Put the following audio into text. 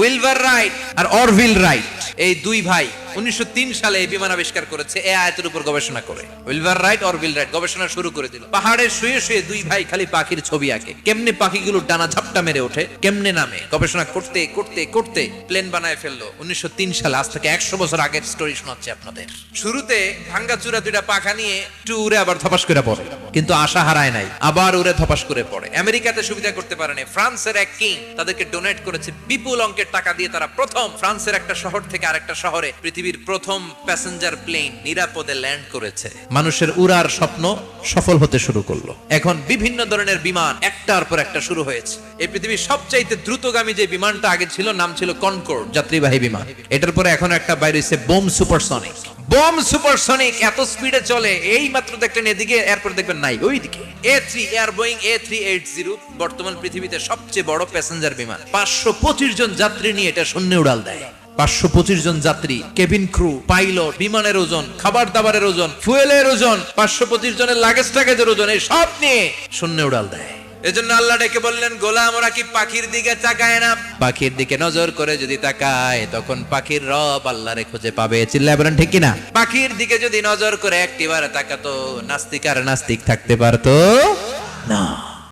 Wilbur right আর Orville Wright, এই দুই ভাই 1903 সালে এই বিমান আবিষ্কার করেছে এই আয়াতের উপর গবেষণা করে। উইলবার রাইট, অরভিল রাইট গবেষণা শুরু করে দিল। পাহাড়ে শুয়ে শুয়ে দুই ভাই খালি পাখির ছবি আঁকে, কেমনে পাখিগুলো ডানা ঝাপটা মেরে ওঠে, কেমনে নামে, গবেষণা করতে করতে করতে প্লেন বানায় ফেললো 1903 সালে। আজ থেকে 100 বছর আগের স্টোরি শোনাচ্ছি আপনাদের। শুরুতে ভাঙ্গাচুরা দুইটা পাখা নিয়ে একটু উড়ে আবার ধপাস করে পড়ে, কিন্তু আশা হারায় নাই, আবার উড়ে ধপাস করে পড়ে। আমেরিকাতে সুবিধা করতে পারেনি। ফ্রান্সের এক কিং তাদেরকে ডোনেট করেছে বিপুল অঙ্কের টাকা দিয়ে। তারা প্রথম ফ্রান্সের একটা শহর থেকে আরেকটা শহরে পৃথিবীর প্রথম প্যাসেঞ্জার প্লেন নিরাপদে ল্যান্ড করেছে। মানুষের উড়ার স্বপ্ন সফল হতে শুরু করলো। এখন বিভিন্ন ধরনের বিমান একটার পর একটা শুরু হয়েছে। এই পৃথিবীর সবচাইতে দ্রুতগামী যে বিমানটা আগে ছিল নাম ছিল কনকর্ড, যাত্রীবাহী বিমান। এটার পরে এখন একটা বাইরে হইছে বোম সুপারসনিক। বোম সুপারসনিক এত স্পিডে চলে, এই মাত্র দেখলেন এদিকে, এরপর দেখবেন নাই ওইদিকে। A3 এয়ার বোয়িং A380 বর্তমান পৃথিবীতে সবচেয়ে বড় প্যাসেঞ্জার বিমান। 525 জন যাত্রী নিয়ে এটা শূন্যে উড়াল দেয়। 525 জন যাত্রী, কেবিন ক্রু, পাইলট, বিমানের ওজন, খাবার দাবারের ওজন, ফুয়েলের ওজন, 525 জনের লাগেজ টাগেজের ওজন, এই সব নিয়ে শূন্যে উড়াল দেয়। এজন্য আল্লাহ ডেকে বললেন, গোলাম ওরা কি পাখির দিকে তাকায় না? পাখির দিকে নজর করে যদি তাকায় তখন পাখির রব আল্লাহরে খুঁজে পাবে। চিল্লায় বলেন ঠিক কিনা? পাখির দিকে যদি নজর করে একটিবার তাকাতো, নাস্তিক আর নাস্তিক থাকতে পারতো না।